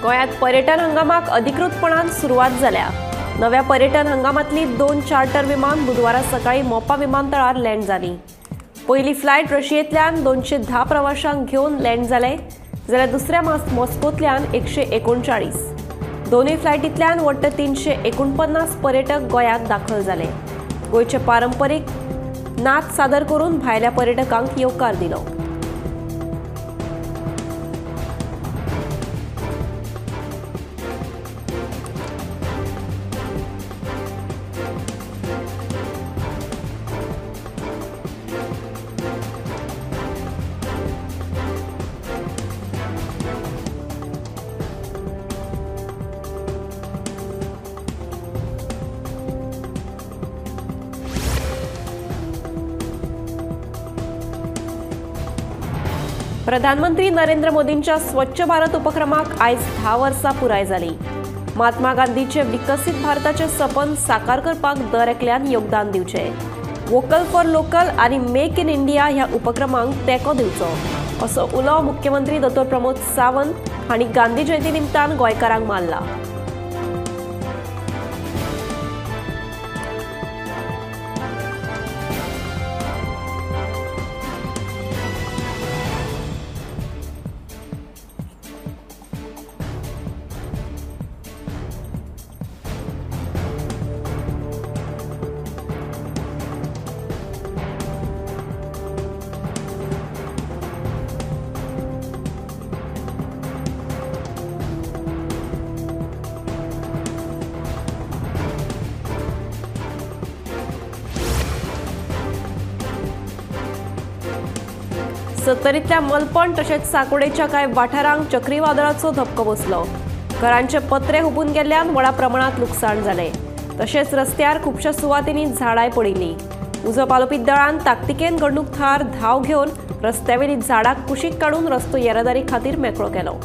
गोयात पर्यटन हंगामाक अधिकृतपणान सुरुवात जाल्या। नव्या पर्यटन हंगामातली 2 चार्टर विमान बुधवारा सकाळी मोपा विमानतळार लँड जाली। पहिली फ्लायट रशियेंतल्यान 210 प्रवाशांक घेवन लँड जाले, जाल्यार दुसऱ्या मॉस्कोंतल्यान 139। दोनूय फ्लायटींतल्यान वट्ट 349 पर्यटक गोंयांत दाखल जाले। गोंयचे पारंपरीक नाच सादर करून भायल्या पर्यटकांक येवकार दिलो। प्रधानमंत्री नरेंद्र मोदींच्या स्वच्छ भारत उपक्रमाक आयज 10 वर्सां पुराय जाली। महात्मा गांधीचे विकसित भारताचे सपन साकार करपाक दर एकल्यान योगदान दिवचे। वोकल फॉर लोकल आनी मेक इन इंडिया ह्या उपक्रमांक तेंको दिवचो, असो उलो मुख्यमंत्री डॉ. प्रमोद सावंत हांणी गांधी जयंती निमतान गोंयकारांक मारला। सत्तरींतल्या मलपण तशेंच साकोडेच्या कांय वाठारांक चक्रीवादळाचो धपको बसलो। घरांचे पत्रे हुबून गेल्ल्यान व्हडा प्रमाणात लुकसाण जालें। तशेंच रस्त्यार खुबशा सुवातींनी झाडांय पडिल्लीं। उजो पालोवपी दळान ताकतिकेन घडणूक थळार धांव घेवन रस्त्यावेली झाडांक कुशीक काडून रस्तो येरादारी खातीर मेकळो केलो।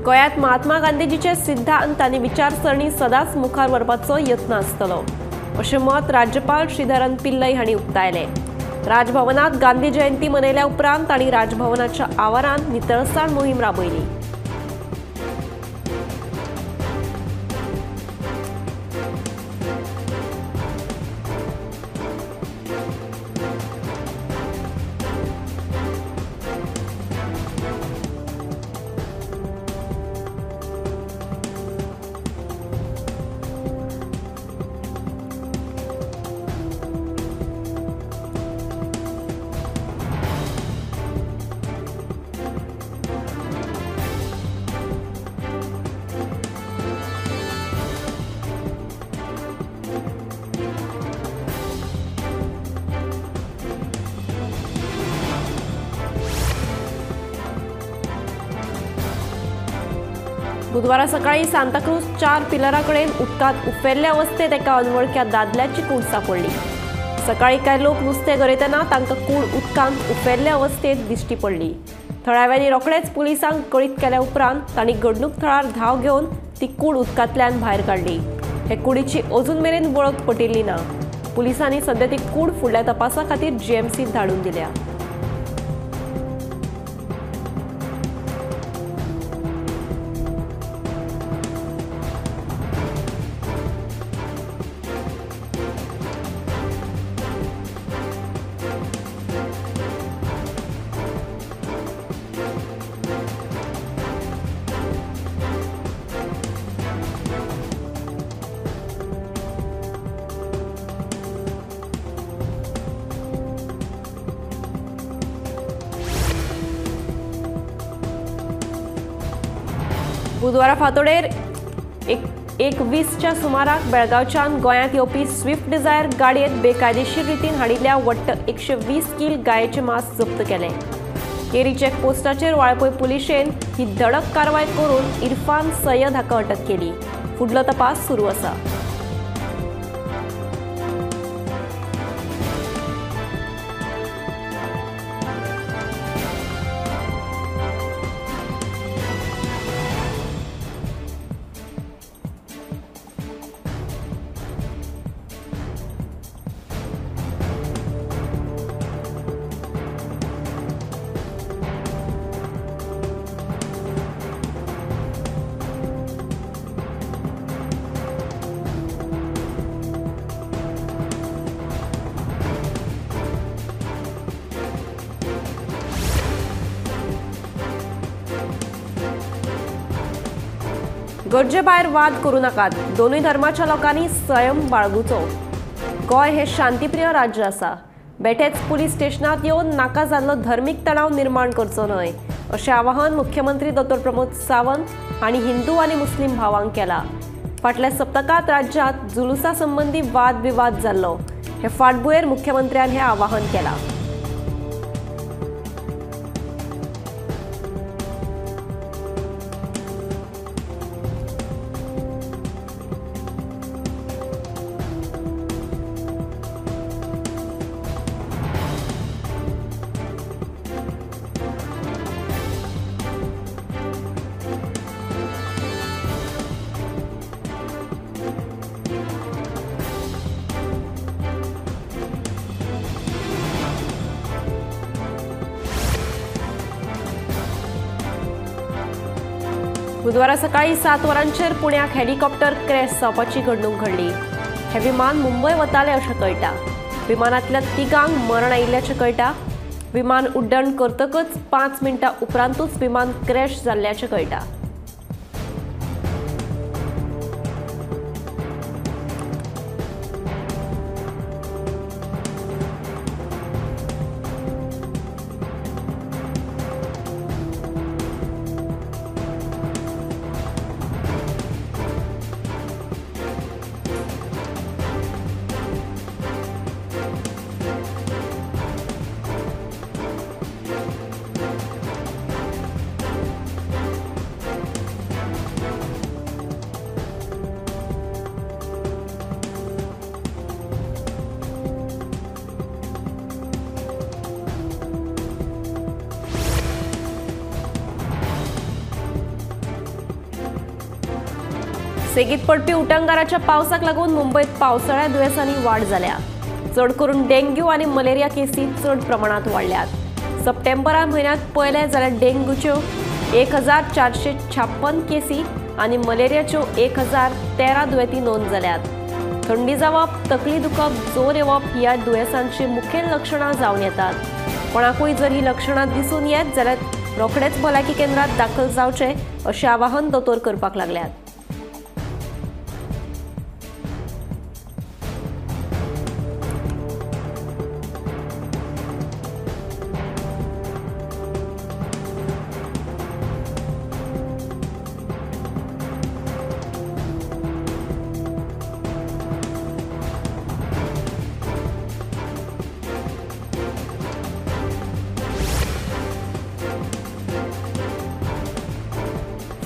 गोयात महात्मा गांधीजीचे सिद्धांत आनी विचारसरणी सदांच मुखार व्हरपाचो यत्न आसतलो, अशें मत राज्यपाल श्रीधरन पिल्लय हांणी उक्तायलें। राजभवनांत गांधी जयंती मनयल्या उपरांत तांणी राजभवनाच्या आवारांत नितळसाण मोहीम राबयली। बुधवारा सकाळी सांताक्रूज 4 पिलराकडेन उदकांत उफेल्ले अवस्थेत एका अनवळख्या दादल्याची कूड सापडली। सकाळी कांय लोक नुस्तें गरयतना तांकां कूड उदकांत उफेल्ले अवस्थेत दिश्टी पडली। थळाव्यांनी रोखडेच पुलिसांक कळीत केल्या उपरांत तांणी घडणूक थळार धांव घेवन ती कूड उदकांतल्यान भायर काडली। हे कुडीची अजून मेरेन वळख पटिल्ली ना। पुलिसांनी सध्या ती कूड फुडल्या तपासा खातीर जीएमसीत धाडून दिल्या। बुधवारा फातोडेर एक 1:20च्या सुमाराक बेळगांवच्यान गोंयांत येवपी स्विफ्ट डिझायर गाडयेंत बेकायदेशीर रितीन हाडिल्ल्या वट्ट 120 किल गायेचें मांस जप्त केलें. केरी चेकपोस्टाचेर वाळपय पुलिशेन ही धडक कारवाय करून इरफान सय्यद हाका अटक केली. फुडलो तपास सुरू आसा. गरजे भायर वाद करूं नाकात. दोनूय धर्माच्या लोकांनी संयम बाळगुचो. गोंय हे शांतीप्रिय राज्य आसा. बेठेच पुलीस स्टेशनात येवन नाका जाल्लो धर्मीक तणाव निर्माण करचो न्हय अशें आवाहन मुख्यमंत्री डॉ. प्रमोद सावंत हांणी हिंदू आनी मुस्लीम भावांक केलां. फाटल्या सप्तकांत राज्यांत जुलुसा संबंधी वाद विवाद जाल्लो. हे फाटभुंयेर मुख्यमंत्र्यान हें आवाहन केलां. बुधवारा सकाळी 7 वरांचेर पुण्याक हेलिकॉप्टर क्रॅश जावपाची घडणूक घडली. हे विमान मुंबय वतालें अशें कळटा. विमानांतल्या तिगांक मरण आयिल्ल्याचें कळटा. विमान उड्डाण करतकच 5 मिनटां उपरांतूच विमान क्रॅश जाल्ल्याचें कळटा. सेगीत पडपी उटंगाराच्या पावसाक लागून मुंबईत पावसाळ्या दुयेंसांनी वाड जाल्या. चड करून डेंग्यू आनी मलेरिया केसी चड प्रमाणात वाडल्यात. सप्टेंबरा म्हयन्यांत पयले जाल्यार डेंग्यूच्यो 1456 केसी आनी मलेरियाच्यो 1013 दुयेंती नोंद जाल्यात. थंडी जावप, तकली दुखप, जोर येवप ह्या दुयेंसांची मुखेल लक्षणां जावन येतात. कोणाकूय जर ही लक्षणां दिसून येत जाल्यार रोखडेच भलायकी केंद्रात दाखल जावचे अशें आवाहन दोतोर करपाक लागल्यात.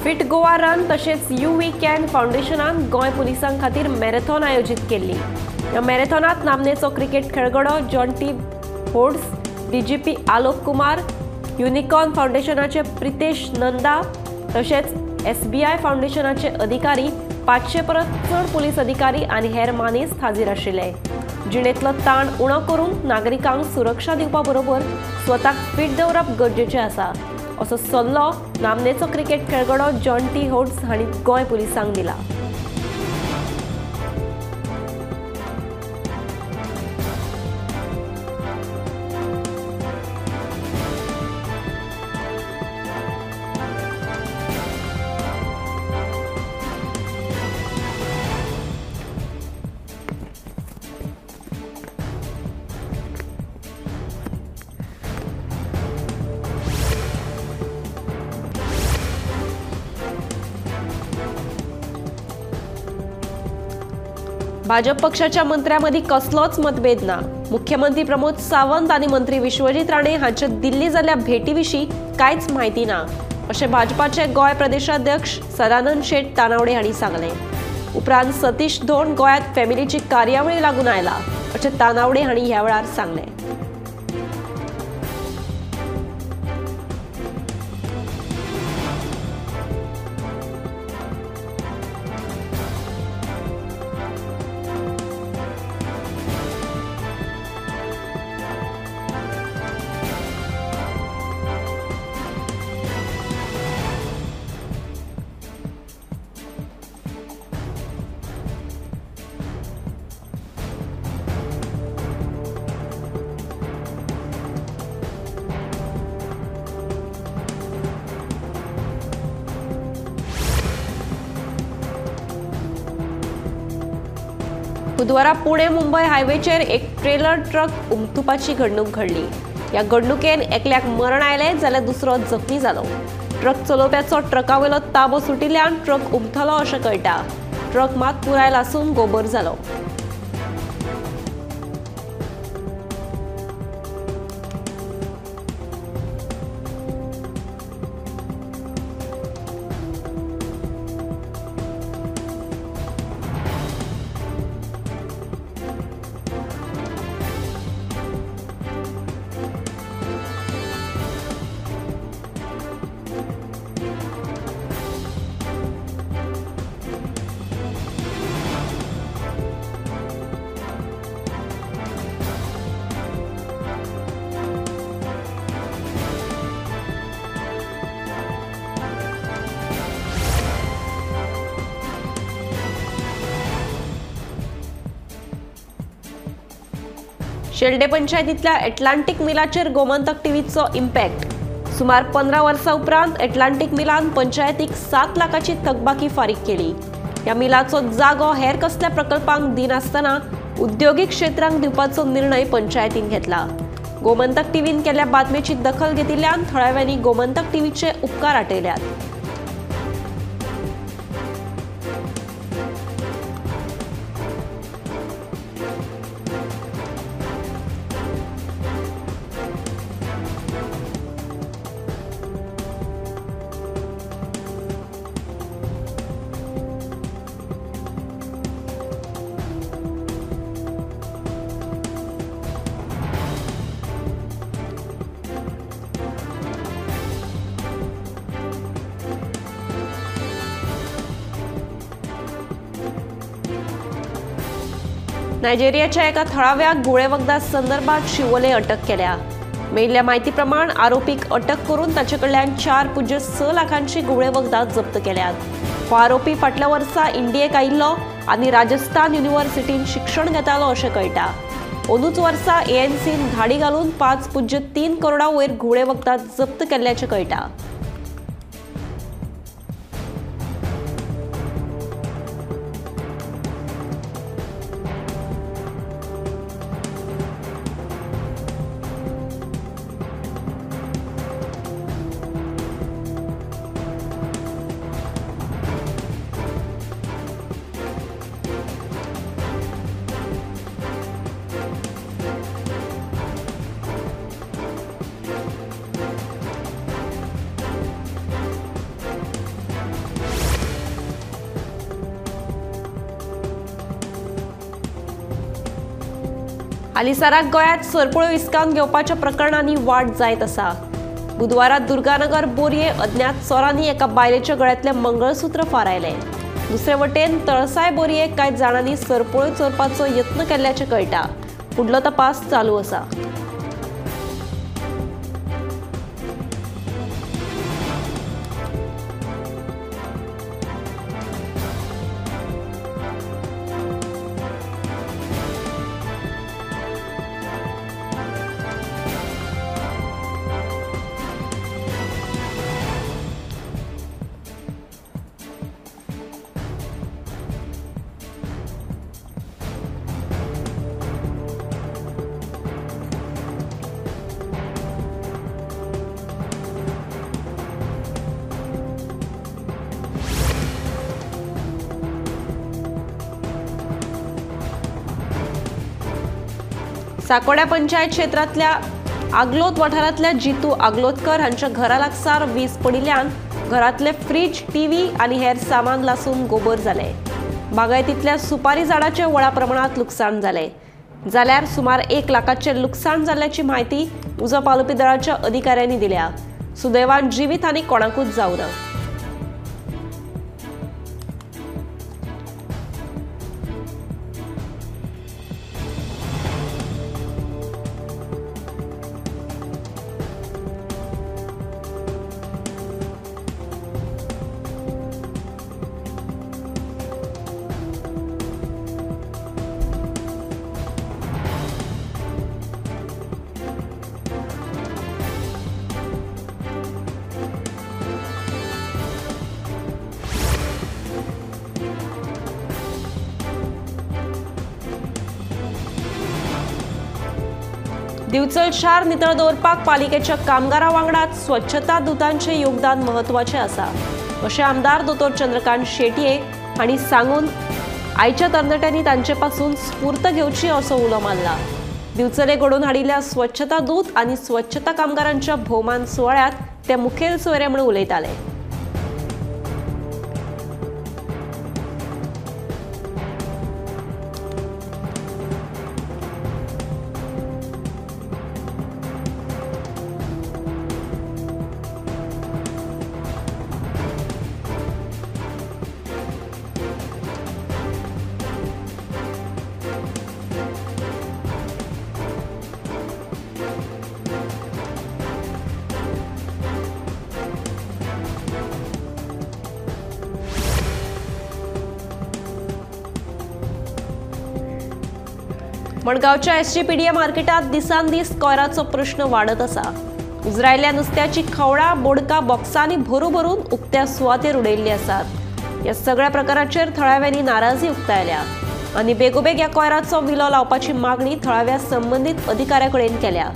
फिट गोवा रन तशेंच वी कॅन फाउंडेशनान गोंय पुलिसां खातीर मॅरेथॉन आयोजीत केल्ली. ह्या मॅरेथॉनात नामनेचो क्रिकेट खेळगडो Jonty hordes, DGP Alok Kumar, unicorn फाउंडेशनाचे Pritesh Nanda तशेंच SBI फाउंडेशनाचे अधिकारी, 500 परस चड पुलीस अधिकारी आनी हेर मानेस्त हाजीर आशिल्ले. जिणेंतलो ताण उणो करून नागरिकांक सुरक्षा दिवपा बरोबर स्वताक फिट दवरप गरजेचें आसा असो सल्लो नामनेचो क्रिकेट खेळगडो जॉन्टी होड्स हांणी गोंय पुलिसांक दिला. भाजप पक्षाच्या मंत्र्यांमध्ये कसलोच मतभेद ना. मुख्यमंत्री प्रमोद सावंत आणि मंत्री विश्वजीत राणे हांच्या दिल्ली जाल्ल्या भेटीविशीं कांयच म्हायती ना अशें भाजपाचे गोंय प्रदेशाध्यक्ष सदानंद शेट तानावडे हांणी सांगलें. उपरांत सतीश धोंड गोंयांत फॅमिलीची कार्यावळी लागून आयला अशें तानावडे हांणी ह्या वेळार सांगलें. बुधवारा पुणे मुंबई हायवेचेर एक ट्रेलर ट्रक उमथुपाची घडणूक घडली. ह्या घडणुकेन एकल्याक मरण आयलें जाल्यार दुसरो जखमी जालो. ट्रक चलोवप्याचो ट्रकावेलो ताबो सुटिल्ल्यान ट्रक उमथलो अशें कळटा. ट्रक मात पुराय लासून गोबर जालो. शेल्डे पंचायतींतल्या एटलांटीक मिलाचेर गोमंतक टीव्हीचो इम्पॅक्ट. सुमार 15 वर्सां उपरांत एटलांटीक मिलान पंचायतीक 7 लाखाची थकबाकी फारीक केली. ह्या मिलाचो जागो हेर कसल्या प्रकल्पांक दिनासतना उद्योगीक क्षेत्रांक दिवपाचो निर्णय पंचायतीन घेतला. गोमंतक टीव्हीन केल्ल्या बातमेची दखल घेतिल्ल्यान थळाव्यांनी गोमंतक टीव्हीचे उपकार आटयल्यात. नायजेरियाच्या एका थळाव्या गुळे वखदा संदर्भात शिवोले अटक केल्या. मेळिल्ल्या म्हायती प्रमाण आरोपीक अटक करून ताचे कडल्यान 4.6 लाखांची गुळे वखदा जप्त केल्यात. हो आरोपी फाटल्या वर्सा इंडियेक आयिल्लो आनी राजस्थान युनिव्हर्सिटीन शिक्षण घेतालो अशें कळटा. अंदूच वर्सा एएनसीन धाडी घालून 5.3 करोडा वयर गुळे वखदा जप्त केल्ल्याचें कळटा. हालीसराक गोंयांत सरपुळ्यो हिसकावन घेवपाच्या प्रकरणांनी वाड जायत आसा. बुधवारा दुर्गानगर बोरये अज्ञात चोरांनी एका बायलेच्या गळ्यांतलें मंगळसूत्र फारायलें. दुसरे वटेन तळसाय बोरये कांय जाणांनी सरपुळ्यो चोरपाचो यत्न केल्ल्याचें कळटा. फुडलो तपास चालू आसा. साकोड्या पंचायत क्षेत्रातल्या आगलोत वाठारातल्या जितू आगलोतकर हांच्या घरा लागसार वीज पडिल्ल्यान घरातले फ्रीज, टीव्ही आणि हेर सामान लासून गोबर जाले। बागायतीतल्या सुपारी झाडाचे व्हडा प्रमाणात लुकसाण जाले। जाल्यार सुमार 1 लाखाचे लुकसाण जाल्ल्याची माहिती उजो पालोवपी दळाच्या अधिकाऱ्यांनी दिल्या। सुदैवान जिवीत आनी कोणाकूच जावं ना। दिवचल शार नितळ दवरपाक पालिकेच्या कामगारां वांगडाच स्वच्छता दूतांचे योगदान महत्वाचे आसा अशें आमदार दोतोर चंद्रकांत शेटये हांणी सांगून आयच्या तरणाट्यांनी तांचे पासून स्फूर्त घेवची असो उलो मारला। दिवचले घडोवन हाडिल्ल्या स्वच्छता दूत आनी स्वच्छता कामगारांच्या भोवमान सुवाळ्यात ते मुखेल सोयरे म्हणून उलयताले। मडगावच्या एसजीपीडीए मार्केटात दिसान दीस कोयराचो प्रश्न वाढत आसा। उजरायल्ल्या नुस्त्याची खवळा, बोडका बॉक्सांनी भरून उक्त्या सुवातेर उडयल्ली आसात। ह्या सगळ्या प्रकाराचेर थळाव्यांनी नाराजी उक्तायल्या आनी बेगोबेग ह्या कोयराचो विलो लावपाची मागणी थळाव्या संबंधीत अधिकाऱ्याकडेन केल्या।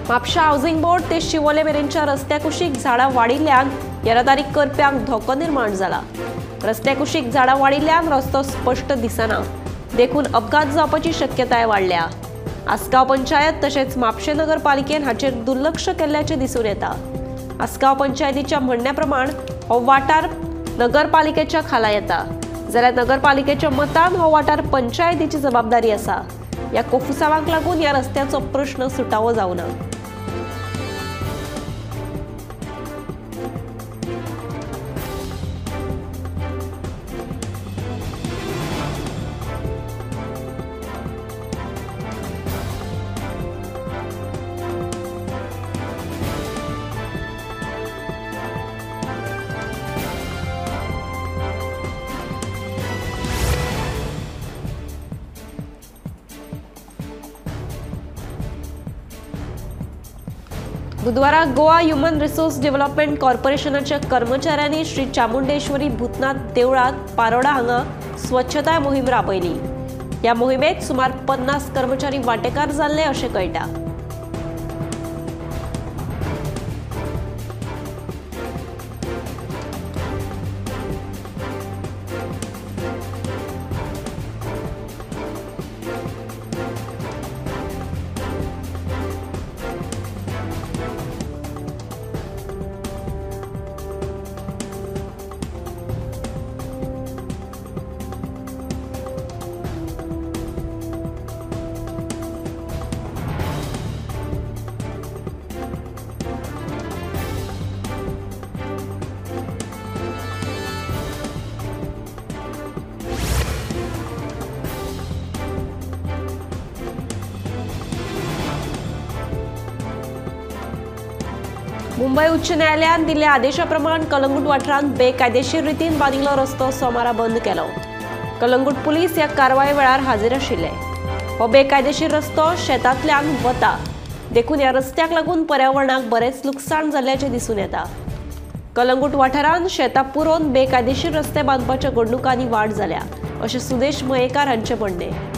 म्हापशा हाऊसिंग बोर्ड ते शिवोले मेरेनच्या रस्त्या कुशीक झाडां वाडिल्ल्यान येरादारी करप्यांक धोको निर्माण जाला। रस्त्या कुशीक झाडां वाडिल्ल्यान रस्तो स्पष्ट दिसना, देखून अपघात जावपाची शक्यताय वाडल्या। आसगांव पंचायत तशेंच म्हापशें नगरपालिकेन हाचेर दुर्लक्ष केल्ल्याचें दिसून येता। आसगांव पंचायतीच्या म्हणण्या प्रमाण हो वाठार नगरपालिकेच्या खाला येता, जाल्यार नगरपालिकेच्या मतान हो वाठार पंचायतीची जबाबदारी आसा। ह्या कोफुसावांक लागून ह्या रस्त्याचो प्रश्न सुटावो जावना। बुधवारा गोवा ह्युमन रिसोर्स डेव्हलपमेंट कॉर्पोरेशनाच्या कर्मचाऱ्यांनी श्री चामुंडेश्वरी भूतनाथ देवळात पारोडा हांगा स्वच्छता मोहीम राबयली। ह्या मोहिमेत सुमार 50 कर्मचारी वांटेकार जाल्ले अशें कळटा। मुंबई उच्च न्यायालयान दिल्ल्या आदेशाप्रमाण कलंगूट वाठारांत बेकायदेशीर रितीन बांदिल्लो रस्तो सोमारा बंद केलो। कलंगूट पुलीस ह्या कारवाये वेळार हाजीर आशिल्ले। हो बेकायदेशीर रस्तो शेतांतल्यान वता, देखून ह्या रस्त्याक लागून पर्यावरणाक बरेच लुकसाण जाल्ल्याचें दिसून येता। कलंगूट वाठारांत शेतां पुरोवन बेकायदेशीर रस्ते बांदपाच्या घडणुकांनी वाड जाल्या, अशें सुदेश मयेकार हांचें म्हणणें।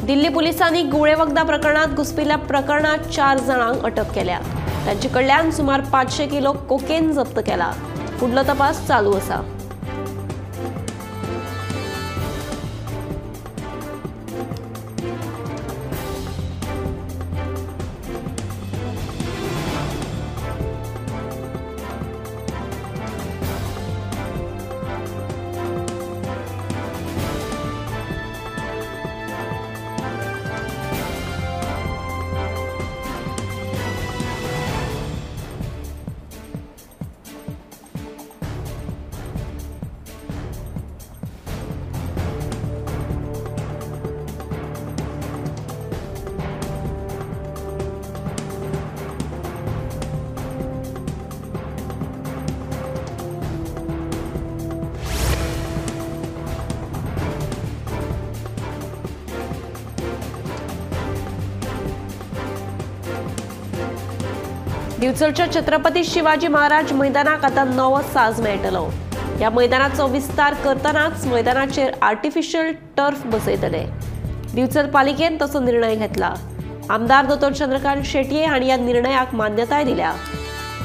दिल्ली पुलिसांनी गुळे वखदा प्रकरणात घुसपिल्ल्या प्रकरणात 4 जाणांक अटक केल्या। तांचे कडल्यान सुमार 500 किलो कोकेन जप्त केला। फुडलो तपास चालू आसा। दिवचलच्या छत्रपती शिवाजी महाराज मैदानाक आता नवो साज मेळटलो। ह्या मैदानाचो विस्तार करतनाच मैदानाचेर आर्टिफिशियल टर्फ बसयतले। दिवचल पालिकेन तसो निर्णय घेतला। आमदार डॉ चंद्रकांत शेटये हांणी ह्या निर्णयाक मान्यताय दिल्या।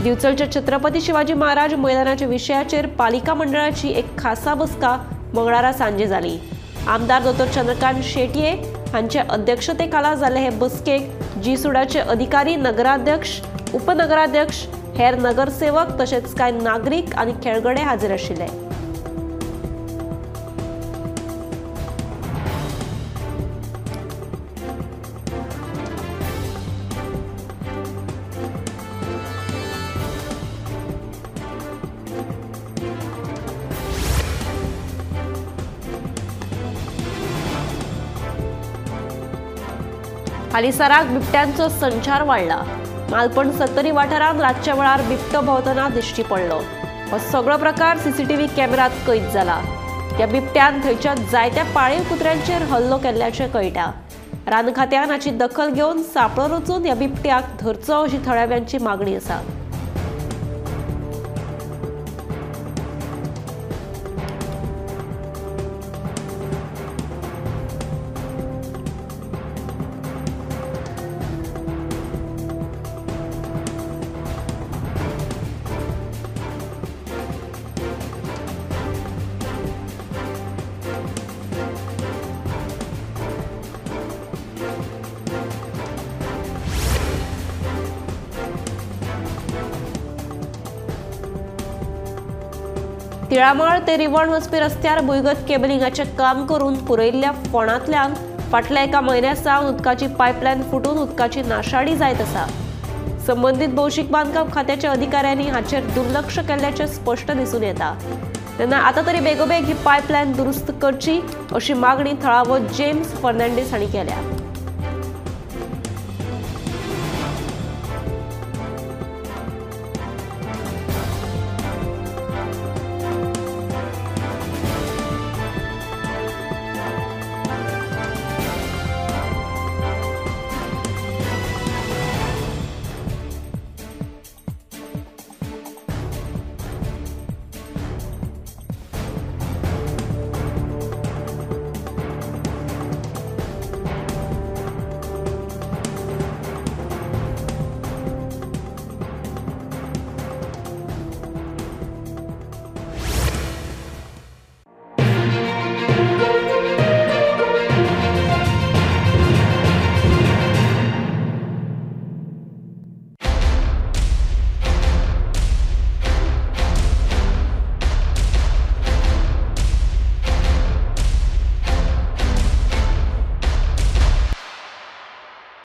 दिवचलच्या छत्रपती शिवाजी महाराज मैदानाच्या विशयाचेर पालिका मंडळाची एक खासा बसका मंगळारा सांजे जाली। आमदार डॉ चंद्रकांत शेटये हांच्या अध्यक्षतेखाला जाल्ले हे बसकेक जीसुडाचे अधिकारी, नगराध्यक्ष, उपनगराध्यक्ष, हेर नगरसेवक तशेंच कांय नागरिक आनी खेळगडे हाजीर आशिल्ले। हालीसराक बिबट्यांचो संचार वाडला। मालपण सत्तरी वाठारांत रातच्या वेळार बिबटो भोंवतना दिश्टी पडलो। हो सगळो प्रकार सीसीटीव्ही कॅमेरात कैद जाला। ह्या बिबट्यान थंयच्या जायत्या पाळीव कुत्र्यांचेर हल्लो केल्ल्याचें कळटा। रान खात्यान हाची दखल घेवन सापळो रचून ह्या बिबट्याक धरचो अशी थळाव्यांची मागणी आसा। तिळामळ ते रिवण वचपी रस्त्यार भुंयगत केबलिंगाचें काम करून पुरयल्ल्या फोंडांतल्यान फाटल्या एका म्हयन्यासावन उदकाची पायपलायन फुटून उदकाची नाशाडी जायत आसा। संबंधीत भौशीक बांदकाम खात्याच्या अधिकाऱ्यांनी हाचेर दुर्लक्ष केल्ल्याचें स्पश्ट दिसून येता। तेन्ना आतां तरी बेगोबेग ही पायपलायन दुरुस्त करची अशी मागणी थळावो जेम्स फर्नांडीस हांणी केल्या।